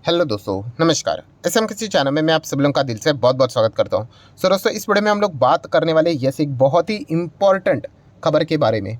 Hello दोस्तों, नमस्कार। SMKC channel में मैं आप सब लोगों का दिल से बहुत बहुत स्वागत करता हूं। दोस्तों, इस वीडियो में हम लोग बात करने वाले एक बहुत ही इम्पॉर्टेंट खबर के बारे में।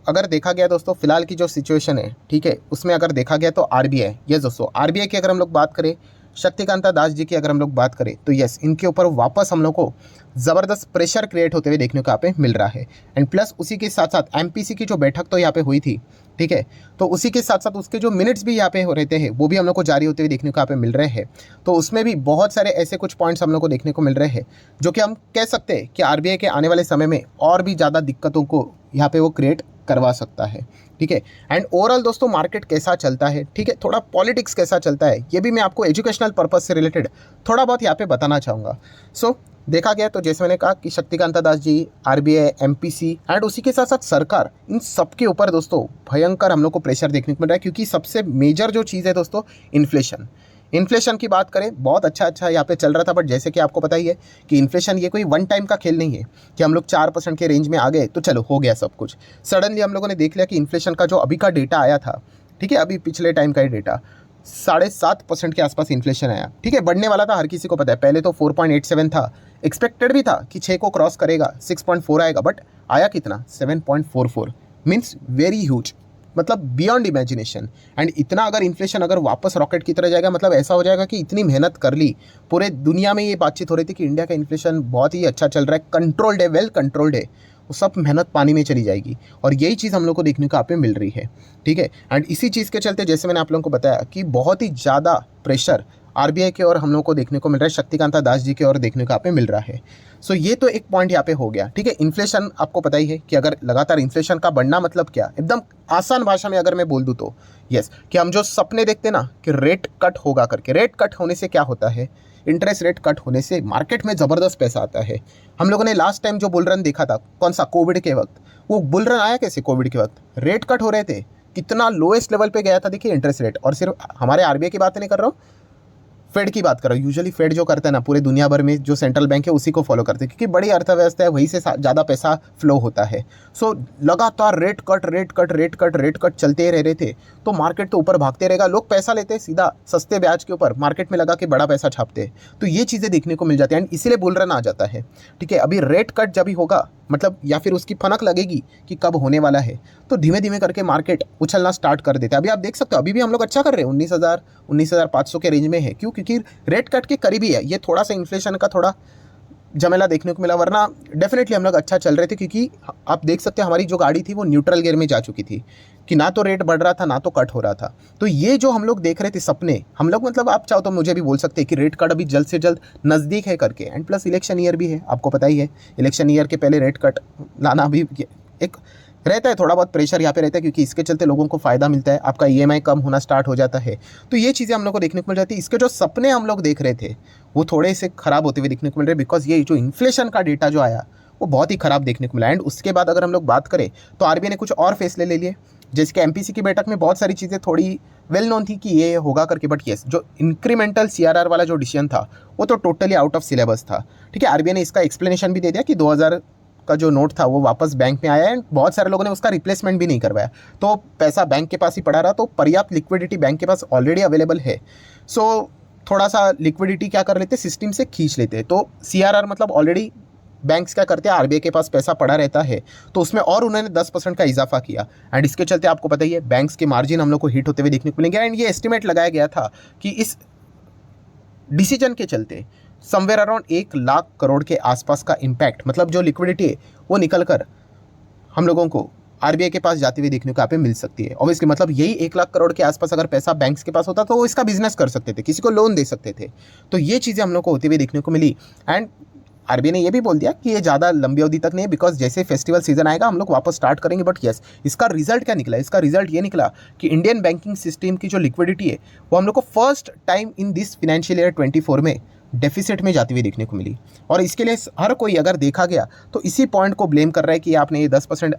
अगर देखा गया दोस्तों, फिलहाल की जो सिचुएशन है, ठीक है, उसमें अगर देखा गया तो आरबीआई, यस दोस्तों, आरबीआई की अगर हम लोग बात करें, शक्तिकांता दास जी की अगर हम लोग बात करें तो यस, इनके ऊपर वापस हम लोग को ज़बरदस्त प्रेशर क्रिएट होते हुए देखने को यहाँ पे मिल रहा है। एंड प्लस उसी के साथ साथ एमपीसी की जो बैठक तो यहाँ पे हुई थी, ठीक है, तो उसी के साथ साथ उसके जो मिनट्स भी यहाँ पे हो रहते हैं वो भी हम लोग को जारी होते हुए देखने को यहाँ पे मिल रहे हैं। तो उसमें भी बहुत सारे ऐसे कुछ पॉइंट्स हम लोग को देखने को मिल रहे हैं जो कि हम कह सकते हैं कि आरबीआई के आने वाले समय में और भी ज़्यादा दिक्कतों को यहाँ पे वो क्रिएट करवा सकता है, ठीक है। एंड ओवरऑल दोस्तों, मार्केट कैसा चलता है, ठीक है, थोड़ा पॉलिटिक्स कैसा चलता है, ये भी मैं आपको एजुकेशनल पर्पस से रिलेटेड थोड़ा बहुत यहाँ पे बताना चाहूँगा। देखा गया तो जैसे मैंने कहा कि Shaktikanta Das ji, RBI, MPC and उसी के साथ साथ सरकार, इन सब के ऊपर दोस्तों भयंकर हम लोग को प्रेशर देखने को मिल रहा है, क्योंकि सबसे मेजर जो चीज़ है दोस्तों, इन्फ्लेशन की बात करें, बहुत अच्छा यहाँ पे चल रहा था। बट जैसे कि आपको पता ही है कि इन्फ्लेशन ये कोई वन टाइम का खेल नहीं है कि हम लोग 4% के रेंज में आ गए तो चलो हो गया सब कुछ। सडनली हम लोगों ने देख लिया कि इन्फ्लेशन का जो अभी का डेटा आया था, ठीक है, अभी पिछले टाइम का ही डेटा 7.5% के आसपास इन्फ्लेशन आया, ठीक है। बढ़ने वाला था, हर किसी को पता है, पहले तो 4.87 था, एक्सपेक्टेड भी था कि 6 को क्रॉस करेगा, 6.4 आएगा, बट आया कितना, 7.44। मीन्स वेरी ह्यूज, मतलब बियॉन्ड इमेजिनेशन। एंड इतना अगर इन्फ्लेशन अगर वापस रॉकेट की तरह जाएगा, मतलब ऐसा हो जाएगा कि इतनी मेहनत कर ली, पूरे दुनिया में ये बातचीत हो रही थी कि इंडिया का इन्फ्लेशन बहुत ही अच्छा चल रहा है, कंट्रोल्ड है, वेल कंट्रोल्ड है, वो सब मेहनत पानी में चली जाएगी। और यही चीज़ हम लोग को देखने को यहाँ पे मिल रही है, ठीक है। एंड इसी चीज़ के चलते जैसे मैंने आप लोगों को बताया कि बहुत ही ज़्यादा प्रेशर आरबीआई के और हम लोग को देखने को मिल रहा है, शक्तिकांता दास जी के और देखने को यहाँ पे मिल रहा है। ये तो एक पॉइंट यहाँ पे हो गया, ठीक है। इन्फ्लेशन आपको पता ही है कि अगर लगातार इन्फ्लेशन का बढ़ना मतलब क्या, एकदम आसान भाषा में अगर मैं बोल दूँ तो यस, कि हम जो सपने देखते ना कि रेट कट होगा करके, रेट कट होने से क्या होता है, इंटरेस्ट रेट कट होने से मार्केट में ज़बरदस्त पैसा आता है। हम लोगों ने लास्ट टाइम जो बुल रन देखा था, कौन सा, कोविड के वक्त, वो बुल रन आया कैसे, कोविड के वक्त रेट कट हो रहे थे, कितना लोएस्ट लेवल पे गया था, देखिए, इंटरेस्ट रेट। और सिर्फ हमारे आरबीआई की बात नहीं कर रहा हूँ, फेड की बात कर रहा हूँ। यूजुअली फेड जो करता है ना, पूरे दुनिया भर में जो सेंट्रल बैंक है उसी को फॉलो करते हैं, क्योंकि बड़ी अर्थव्यवस्था है, वहीं से ज़्यादा पैसा फ्लो होता है। लगातार रेट कट चलते ही रह रहे थे, तो मार्केट तो ऊपर भागते रहेगा, लोग पैसा लेते हैं सीधा सस्ते ब्याज के ऊपर, मार्केट में लगा के बड़ा पैसा छापते हैं। तो ये चीज़ें देखने को मिल जाती हैं एंड इसीलिए बुल रन आ जाता है, ठीक है। अभी रेट कट जब भी होगा, मतलब या फिर उसकी फनक लगेगी कि कब होने वाला है, तो धीमे धीमे करके मार्केट उछलना स्टार्ट कर देता है। अभी आप देख सकते हो, अभी भी हम लोग अच्छा कर रहे हैं, 19,500 के रेंज में है। क्यों? क्योंकि रेट कट के करीब ही है। ये थोड़ा सा इन्फ्लेशन का थोड़ा झमेला देखने को मिला, वरना डेफिनेटली हम लोग अच्छा चल रहे थे, क्योंकि आप देख सकते हैं हमारी जो गाड़ी थी वो न्यूट्रल गियर में जा चुकी थी, कि ना तो रेट बढ़ रहा था ना तो कट हो रहा था। तो ये जो हम लोग देख रहे थे सपने, हम लोग, मतलब आप चाहो तो मुझे भी बोल सकते हैं कि रेट कट अभी जल्द से जल्द नज़दीक है करके। एंड प्लस इलेक्शन ईयर भी है, आपको पता ही है, इलेक्शन ईयर के पहले रेट कट लाना भी एक रहता है, थोड़ा बहुत प्रेशर यहाँ पे रहता है, क्योंकि इसके चलते लोगों को फ़ायदा मिलता है, आपका ईएमआई कम होना स्टार्ट हो जाता है। तो ये चीज़ें हम लोग को देखने को मिल जाती है। इसके जो सपने हम लोग देख रहे थे वो थोड़े से ख़राब होते हुए देखने को मिल रहे हैं, बिकॉज ये जो इन्फ्लेशन का डेटा जो आया वो बहुत ही ख़राब देखने को मिला। एंड उसके बाद अगर हम लोग बात करें तो आरबीआई ने कुछ और फैसले ले लिए, जैसे कि एमपीसी की बैठक में बहुत सारी चीज़ें थोड़ी वेल नोन थी कि ये होगा करके, बट येस, जो इंक्रीमेंटल सीआरआर वाला जो डिसीजन था वो तो टोटली आउट ऑफ सिलेबस था, ठीक है। आरबीआई ने इसका एक्सप्लेनेशन भी दे दिया कि 2000 का जो नोट था वो वापस बैंक में आया, एंड बहुत सारे लोगों ने उसका रिप्लेसमेंट भी नहीं करवाया, तो पैसा बैंक के पास ही पड़ा रहा, तो पर्याप्त लिक्विडिटी बैंक के पास ऑलरेडी अवेलेबल है। थोड़ा सा लिक्विडिटी क्या कर लेते, सिस्टम से खींच लेते। तो सीआरआर मतलब ऑलरेडी बैंक्स क्या करते हैं, आरबीआई के पास पैसा पड़ा रहता है, तो उसमें और उन्होंने 10% का इजाफा किया। एंड इसके चलते आपको पता ही है, बैंक्स के मार्जिन हम लोग को हिट होते हुए देखने को मिलेंगे। एंड ये एस्टिमेट लगाया गया था कि इस डिसीजन के चलते समवेयर अराउंड 1 लाख करोड़ के आसपास का इम्पैक्ट, मतलब जो लिक्विडिटी है वो निकल कर हम लोगों को आरबीआई के पास जाती हुई देखने को यहाँ पे मिल सकती है। ऑब्वियसली, मतलब यही 1 लाख करोड़ के आसपास अगर पैसा बैंक्स के पास होता तो वो इसका बिजनेस कर सकते थे, किसी को लोन दे सकते थे। तो ये चीज़ें हम लोग को होती हुई देखने को मिली। एंड आरबीआई ने ये भी बोल दिया कि ये ज़्यादा लंबी अवधि तक नहीं है, बिकॉज जैसे फेस्टिवल सीजन आएगा हम लोग वापस स्टार्ट करेंगे। बट यस, इसका रिजल्ट क्या निकला, इसका रिजल्ट ये निकला कि इंडियन बैंकिंग सिस्टम की जो लिक्विडिटी है वो हम लोग को first time in this financial year 24 में डेफिसिट में जाती हुई देखने को मिली। और इसके लिए हर कोई अगर देखा गया तो इसी पॉइंट को ब्लेम कर रहा है कि आपने ये 10%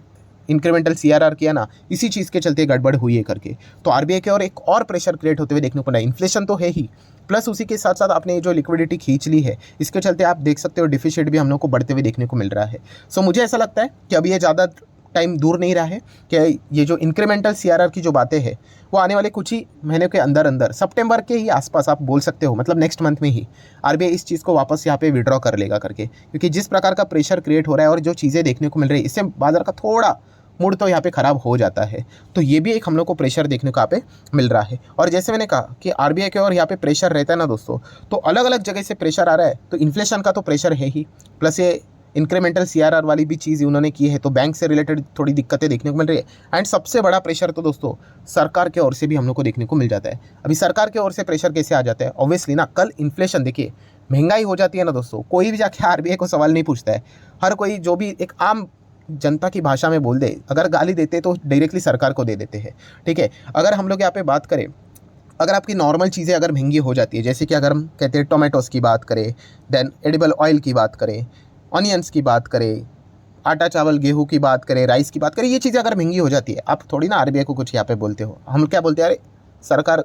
इंक्रीमेंटल सीआरआर किया ना, इसी चीज़ के चलते गड़बड़ हुई है करके। तो आरबीआई के और एक और प्रेशर क्रिएट होते हुए देखने को मिला। इन्फ्लेशन तो है ही, प्लस उसी के साथ साथ आपने जो लिक्विडिटी खींच ली है, इसके चलते आप देख सकते हो डिफिसिट भी हम लोग को बढ़ते हुए देखने को मिल रहा है। मुझे ऐसा लगता है कि अभी ये ज़्यादा टाइम दूर नहीं रहा है कि ये जो इंक्रीमेंटल सीआरआर की जो बातें हैं वो आने वाले कुछ ही महीने के अंदर अंदर सितंबर के ही आसपास आप बोल सकते हो, मतलब नेक्स्ट मंथ में ही आरबीआई इस चीज़ को वापस यहाँ पे विड्रॉ कर लेगा करके, क्योंकि जिस प्रकार का प्रेशर क्रिएट हो रहा है और जो चीज़ें देखने को मिल रही है इससे बाजार का थोड़ा मूड तो यहाँ पे ख़राब हो जाता है। तो ये भी एक हम लोग को प्रेशर देखने को यहाँ पे मिल रहा है। और जैसे मैंने कहा कि आरबीआई के और यहाँ पे प्रेशर रहता है ना दोस्तों, तो अलग अलग जगह से प्रेशर आ रहा है, तो इन्फ्लेशन का तो प्रेशर है ही, प्लस ये इंक्रीमेंटल सीआरआर वाली भी चीज़ उन्होंने की है, तो बैंक से रिलेटेड थोड़ी दिक्कतें देखने को मिल रही है। एंड सबसे बड़ा प्रेशर तो दोस्तों सरकार के ओर से भी हम लोग को देखने को मिल जाता है। अभी सरकार के ओर से प्रेशर कैसे आ जाता है, ऑब्वियसली ना, कल इन्फ्लेशन देखिए, महंगाई हो जाती है ना दोस्तों, कोई भी जाके आरबीआई को सवाल नहीं पूछता है। हर कोई जो भी एक आम जनता की भाषा में बोल दे, अगर गाली देते तो डायरेक्टली सरकार को दे देते हैं। ठीक है, अगर हम लोग यहाँ पे बात करें, अगर आपकी नॉर्मल चीज़ें अगर महंगी हो जाती है, जैसे कि अगर हम कहते हैं टोमेटोज़ की बात करें, देन एडिबल ऑयल की बात करें, ऑनियंस की बात करें, आटा चावल गेहूं की बात करें, राइस की बात करें, ये चीज़ें अगर महंगी हो जाती है, आप थोड़ी ना आरबीआई को कुछ यहाँ पे बोलते हो। हम क्या बोलते हैं, अरे सरकार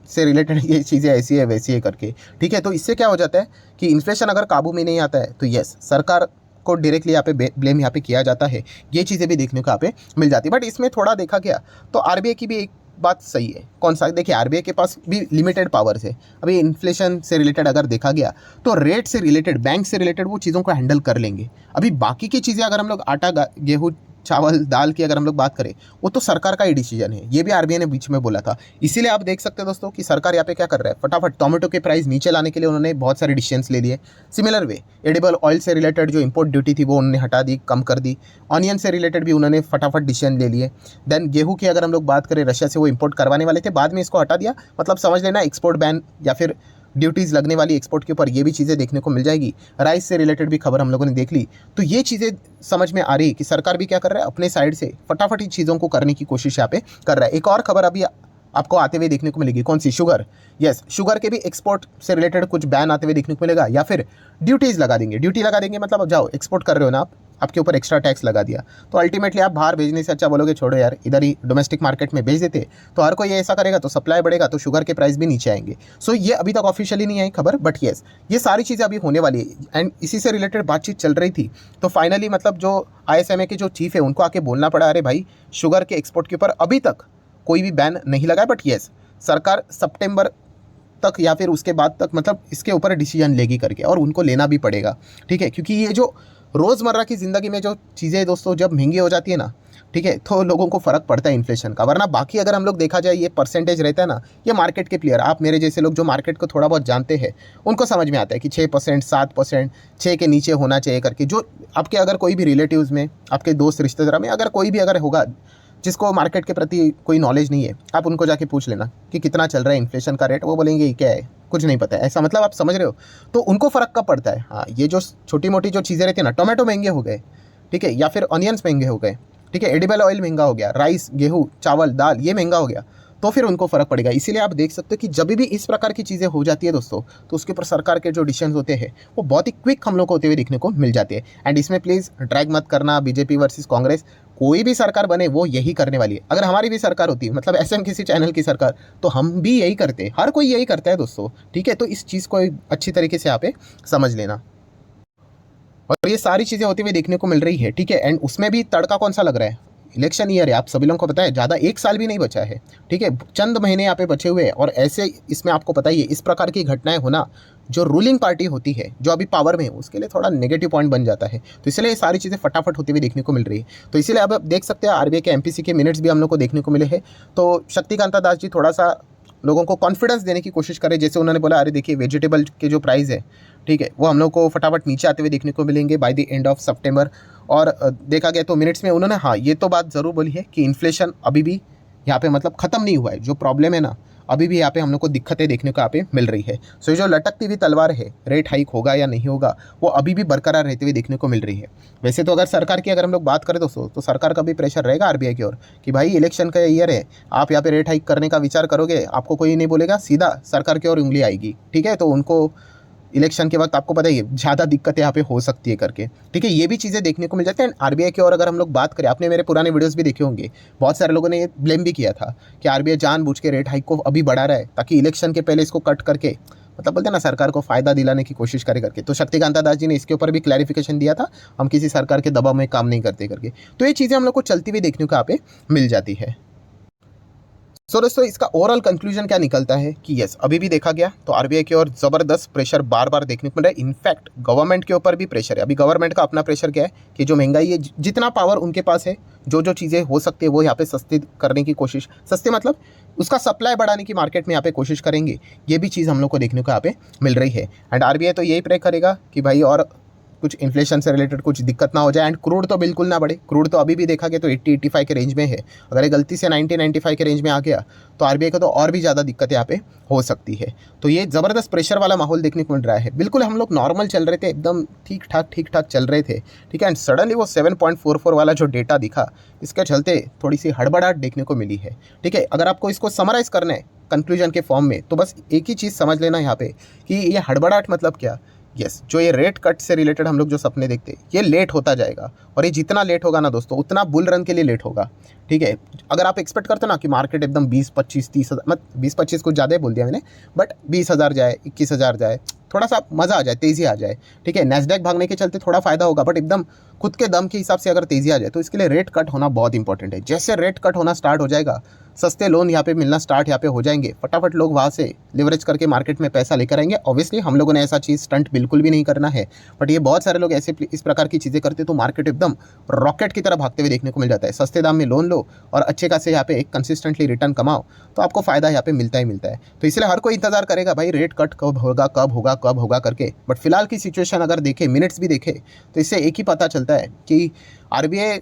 से रिलेटेड ये चीज़ें ऐसी है वैसी है करके। ठीक है, तो इससे क्या हो जाता है कि इन्फ्लेशन अगर काबू में नहीं आता है तो यस, सरकार को डायरेक्टली यहाँ पे ब्लेम यहाँ पे किया जाता है। ये चीज़ें भी देखने को यहाँ पे मिल जाती है। बट इसमें थोड़ा देखा गया तो आरबीआई की भी एक बात सही है। कौन सा, देखिए आरबीआई के पास भी लिमिटेड पावर्स है। अभी इन्फ्लेशन से रिलेटेड अगर देखा गया तो रेट से रिलेटेड, बैंक से रिलेटेड वो चीज़ों को हैंडल कर लेंगे। अभी बाकी की चीज़ें अगर हम लोग आटा गेहूँ चावल दाल की अगर हम लोग बात करें, वो तो सरकार का ही डिसीजन है। ये भी आरबीआई ने बीच में बोला था। इसीलिए आप देख सकते हैं दोस्तों कि सरकार यहाँ पे क्या कर रहा है, फटाफट टोमेटो के प्राइस नीचे लाने के लिए उन्होंने बहुत सारे डिसीजंस ले लिए। सिमिलर वे एडिबल ऑयल से रिलेटेड जो इंपोर्ट ड्यूटी थी वो उन्होंने हटा दी, कम कर दी। ऑनियन से रिलेटेड भी उन्होंने फटाफट डिसीजन ले लिए। देन गेहूँ की अगर हम लोग बात करें, रशिया से वो इंपोर्ट करवाने वाले थे, बाद में इसको हटा दिया। मतलब समझ लेना एक्सपोर्ट बैन या फिर ड्यूटीज़ लगने वाली एक्सपोर्ट के ऊपर, ये भी चीज़ें देखने को मिल जाएगी। राइस से रिलेटेड भी खबर हम लोगों ने देख ली। तो ये चीज़ें समझ में आ रही है कि सरकार भी क्या कर रहा है, अपने साइड से फटाफट इन चीज़ों को करने की कोशिश यहाँ पे कर रहा है। एक और खबर अभी आपको आते हुए देखने को मिलेगी, कौन सी, शुगर। यस, शुगर के भी एक्सपोर्ट से रिलेटेड कुछ बैन आते हुए देखने को मिलेगा, या फिर ड्यूटीज़ लगा देंगे। ड्यूटी लगा देंगे मतलब अब जाओ एक्सपोर्ट कर रहे हो ना आप, आपके ऊपर एक्स्ट्रा टैक्स लगा दिया, तो अल्टीमेटली आप बाहर भेजने से अच्छा बोलोगे छोड़ो यार, इधर ही डोमेस्टिक मार्केट में भेज देते। तो हर कोई ऐसा करेगा तो सप्लाई बढ़ेगा, तो शुगर के प्राइस भी नीचे आएंगे। सो ये अभी तक ऑफिशियली नहीं आई खबर, बट येस, ये सारी चीज़ें अभी होने वाली है। एंड इसी से रिलेटेड बातचीत चल रही थी, तो फाइनली मतलब जो आईएसएमए के जो चीफ है उनको आके बोलना पड़ा, अरे भाई शुगर के एक्सपोर्ट के ऊपर अभी तक कोई भी बैन नहीं लगा है, बट येस सरकार सितंबर तक या फिर उसके बाद तक मतलब इसके ऊपर डिसीजन लेगी करके, और उनको लेना भी पड़ेगा। ठीक है, क्योंकि ये जो रोज़मर्रा की ज़िंदगी में जो चीज़ें दोस्तों जब महंगी हो जाती है ना, ठीक है, तो लोगों को फ़र्क पड़ता है इन्फ्लेशन का। वरना बाकी अगर हम लोग देखा जाए, ये परसेंटेज रहता है ना, ये मार्केट के प्लेयर, आप मेरे जैसे लोग जो मार्केट को थोड़ा बहुत जानते हैं, उनको समझ में आता है कि 6%, 7%, 6 के नीचे होना चाहिए करके। जो आपके अगर कोई भी रिलेटिव्स में, आपके दोस्त रिश्तेदार में अगर कोई भी अगर होगा जिसको मार्केट के प्रति कोई नॉलेज नहीं है, आप उनको जाके पूछ लेना कि कितना चल रहा है इन्फ्लेशन का रेट, वो बोलेंगे क्या है, कुछ नहीं पता है, ऐसा मतलब आप समझ रहे हो। तो उनको फ़र्क कब पड़ता है, हाँ, ये जो छोटी मोटी जो चीज़ें रहती है ना, टोमेटो महंगे हो गए, ठीक है, या फिर ऑनियंस महंगे हो गए, ठीक है, एडिबल ऑयल महंगा हो गया, राइस गेहूँ चावल दाल ये महंगा हो गया, तो फिर उनको फ़र्क पड़ेगा। इसीलिए आप देख सकते हो कि जब भी इस प्रकार की चीज़ें हो जाती है दोस्तों, तो उसके ऊपर सरकार के जो डिसीजन होते हैं वो बहुत ही क्विक हम लोग को होते हुए देखने को मिल जाते हैं। एंड इसमें प्लीज़ ड्रैग मत करना बीजेपी वर्सेस कांग्रेस, कोई भी सरकार बने वो यही करने वाली है। अगर हमारी भी सरकार होती, मतलब एसएम किसी चैनल की सरकार, तो हम भी यही करते, हर कोई यही करता है दोस्तों। ठीक है, तो इस चीज़ को अच्छी तरीके से यहाँ पे समझ लेना। और ये सारी चीज़ें होती हुई देखने को मिल रही है, ठीक है। एंड उसमें भी तड़का कौन सा लग रहा है, इलेक्शन ईयर है, आप सभी लोगों को पता है, ज़्यादा 1 साल भी नहीं बचा है, ठीक है, चंद महीने यहाँ पे बचे हुए हैं। और ऐसे इसमें आपको पता ही है, इस प्रकार की घटनाएं होना जो रूलिंग पार्टी होती है, जो अभी पावर में है, उसके लिए थोड़ा नेगेटिव पॉइंट बन जाता है। तो इसलिए ये सारी चीज़ें फटाफट होती हुई देखने को मिल रही है। तो इसीलिए अब आप देख सकते हैं आरबीआई के एमपीसी के मिनट्स भी हम लोग को देखने को मिले हैं। तो शक्तिकांता दास जी थोड़ा सा लोगों को कॉन्फिडेंस देने की कोशिश करें, जैसे उन्होंने बोला, अरे देखिए वेजिटेबल के जो प्राइस है, ठीक है, वो हम लोग को फटाफट नीचे आते हुए देखने को मिलेंगे बाय द एंड ऑफ सितंबर। और देखा गया तो मिनट्स में उन्होंने हाँ ये तो बात ज़रूर बोली है कि इन्फ्लेशन अभी भी यहाँ पे मतलब ख़त्म नहीं हुआ है, जो प्रॉब्लम है ना अभी भी यहाँ पे हम लोग को दिक्कतें देखने को यहाँ पे मिल रही है। सो ये जो लटकती हुई तलवार है, रेट हाइक होगा या नहीं होगा, वो अभी भी बरकरार रहते हुए देखने को मिल रही है। वैसे तो अगर सरकार की अगर हम लोग बात करें दोस्तों, तो सरकार का भी प्रेशर रहेगा आरबीआई की ओर कि भाई इलेक्शन का ईयर है, आप यहाँ पे रेट हाइक करने का विचार करोगे, आपको कोई नहीं बोलेगा, सीधा सरकार की ओर उंगली आएगी, ठीक है। तो उनको इलेक्शन के वक्त आपको पता ही है ज़्यादा दिक्कतें यहाँ पे हो सकती है करके, ठीक है, ये भी चीज़ें देखने को मिल जाती हैं। आरबीआई की ओर अगर हम लोग बात करें, आपने मेरे पुराने वीडियोस भी देखे होंगे, बहुत सारे लोगों ने ये ब्लेम भी किया था कि आरबीआई जानबूझ के रेट हाइक को अभी बढ़ा रहा है ताकि इलेक्शन के पहले इसको कट करके मतलब बोलते हैं ना सरकार को फ़ायदा दिलाने की कोशिश करे करके। तो शक्तिकांता दास जी ने इसके ऊपर भी क्लैरिफिकेशन दिया था, हम किसी सरकार के दबाव में काम नहीं करते करके। तो ये चीज़ें हम लोग को चलती हुई देखने को यहाँ पे मिल जाती है। सो दोस्तों इसका ओवरऑल कंक्लूजन क्या निकलता है कि यस, अभी भी देखा गया तो आरबीआई की ओर ज़बरदस्त प्रेशर बार बार देखने को मिल रहा है। इनफैक्ट गवर्नमेंट के ऊपर भी प्रेशर है। अभी गवर्नमेंट का अपना प्रेशर क्या है कि जो महंगाई है, जितना पावर उनके पास है, जो जो चीज़ें हो सकती है वो यहाँ पे सस्ती करने की कोशिश, सस्ते मतलब उसका सप्लाई बढ़ाने की मार्केट में यहाँ पे कोशिश करेंगे। ये भी चीज़ हम लोग को देखने को यहाँ पे मिल रही है। एंड आरबीआई तो यही प्रे करेगा कि भाई और कुछ इन्फ्लेशन से रिलेटेड कुछ दिक्कत ना हो जाए। एंड क्रूड तो बिल्कुल ना बढ़े। क्रूड तो अभी भी देखा गया तो 80-85 के रेंज में है। अगर ये गलती से 90-95 के रेंज में आ गया तो आरबीआई को तो और भी ज़्यादा दिक्कत यहाँ पे हो सकती है। तो ये ज़बरदस्त प्रेशर वाला माहौल देखने को मिल रहा है। बिल्कुल हम लोग नॉर्मल चल रहे थे, एकदम ठीक ठाक चल रहे थे, ठीक है। एंड सडनली वो 7.44 वाला जो डेटा दिखा, इसके चलते थोड़ी सी हड़बड़ाहट देखने को मिली है, ठीक है। अगर आपको इसको समराइज़ करना है कंक्लूजन के फॉर्म में तो बस एक ही चीज़ समझ लेना यहाँ पे कि ये हड़बड़ाहट मतलब क्या। यस, जो ये रेट कट से रिलेटेड हम लोग जो सपने देखते हैं ये लेट होता जाएगा। और ये जितना लेट होगा ना दोस्तों, उतना बुल रन के लिए लेट होगा, ठीक है। अगर आप एक्सपेक्ट करते हो ना कि मार्केट एकदम 20-25-30 हज़ार, मत 20-25 कुछ ज़्यादा ही बोल दिया मैंने, बट 20,000 जाए, 21,000 जाए, थोड़ा सा मज़ा आ जाए, तेज़ी आ जाए, ठीक है। नैस्डैक भागने के चलते थोड़ा फ़ायदा होगा, बट एकदम खुद के दम के हिसाब से अगर तेज़ी आ जाए तो इसके लिए रेट कट होना बहुत इंपॉर्टेंट है। जैसे रेट कट होना स्टार्ट हो जाएगा, सस्ते लोन यहाँ पे मिलना स्टार्ट यहाँ पे हो जाएंगे, फटाफट लोग वहाँ से लिवरेज करके मार्केट में पैसा लेकर आएंगे। ऑब्वियसली हम लोगों ने ऐसा चीज़ स्टंट बिल्कुल भी नहीं करना है, बट ये बहुत सारे लोग ऐसे इस प्रकार की चीज़ें करते तो मार्केट एकदम रॉकेट की तरह भागते हुए देखने को मिल जाता है। सस्ते दाम में लोन लो और अच्छे खासे यहाँ पे कंसिस्टेंटली रिटर्न कमाओ तो आपको फ़ायदा यहाँ पे मिलता ही मिलता है। तो इसलिए हर कोई इंतजार करेगा भाई रेट कट कब होगा करके। बट फिलहाल की सिचुएशन अगर देखें, मिनट्स भी देखें, तो इससे एक ही पता चलता है कि आरबीआई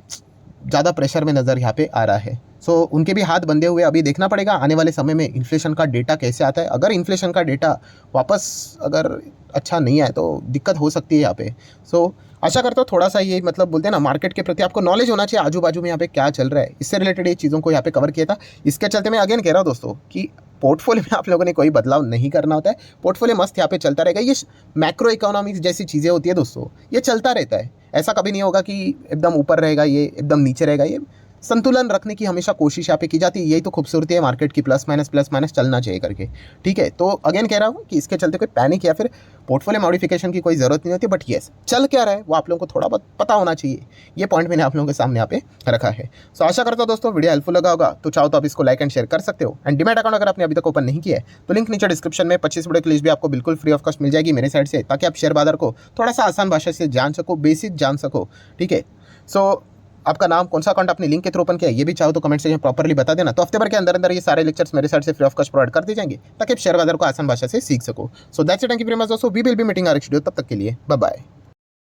ज़्यादा प्रेशर में नज़र यहाँ पे आ रहा है। सो उनके भी हाथ बंधे हुए अभी देखना पड़ेगा आने वाले समय में इन्फ्लेशन का डेटा कैसे आता है। अगर इन्फ्लेशन का डेटा वापस अगर अच्छा नहीं आए तो दिक्कत हो सकती है यहाँ पे। सो आशा करता हूँ थोड़ा सा ये मतलब बोलते हैं ना मार्केट के प्रति आपको नॉलेज होना चाहिए, आजू बाजू में यहाँ पे क्या चल रहा है, इससे रिलेटेड ये चीज़ों को यहाँ पे कवर किया था। इसके चलते मैं अगेन कह रहा हूँ दोस्तों कि पोर्टफोलियो में आप लोगों ने कोई बदलाव नहीं करना होता है। पोर्टफोलियो मस्त यहाँ पे चलता रहेगा। ये मैक्रो इकोनॉमिक्स जैसी चीज़ें होती है दोस्तों, ये चलता रहता है। ऐसा कभी नहीं होगा कि एकदम ऊपर रहेगा ये, एकदम नीचे रहेगा ये। संतुलन रखने की हमेशा कोशिश यहाँ पे की जाती है। यही तो खूबसूरती है मार्केट की, प्लस माइनस चलना चाहिए करके, ठीक है। तो अगेन कह रहा हूँ कि इसके चलते कोई पैनिक या फिर पोर्टफोलियो मॉडिफिकेशन की कोई ज़रूरत नहीं होती। बट येस, चल क्या रहा है वो आप लोगों को थोड़ा बहुत पता होना चाहिए। ये पॉइंट मैंने आप लोगों के सामने यहाँ पे रखा है। सो आशा करता हूँ दोस्तों वीडियो हेल्पफुल लगा होगा। तो चाहो तो आप इसको लाइक एंड शेयर कर सकते हो। एंड डीमैट अकाउंट अगर आपने अभी तक ओपन नहीं किया है तो लिंक नीचे डिस्क्रिप्शन में 25 वीडियो की लिस्ट भी आपको बिल्कुल फ्री ऑफ कॉस्ट मिल जाएगी मेरे साइड से, ताकि आप शेयर बाजार को थोड़ा सा आसान भाषा से जान सको, बेसिक जान सको, ठीक है। सो आपका नाम कौन सा अकाउंट आपने लिंक के थ्रू ओपन किया है ये भी चाहो तो कमेंट सेक्शन में प्रॉपर्ली बता देना। तो हफ्ते भर के अंदर ये सारे लेक्चर्स मेरे साइड से फ्री ऑफ कॉस्ट प्रोवाइड कर दी जाएंगे, ताकि आप शेयर बाजार को आसान भाषा से सीख सको। So that's it, thank you very much दोस्तों। We will be meeting our next video. तब तक के लिए बाय बाय।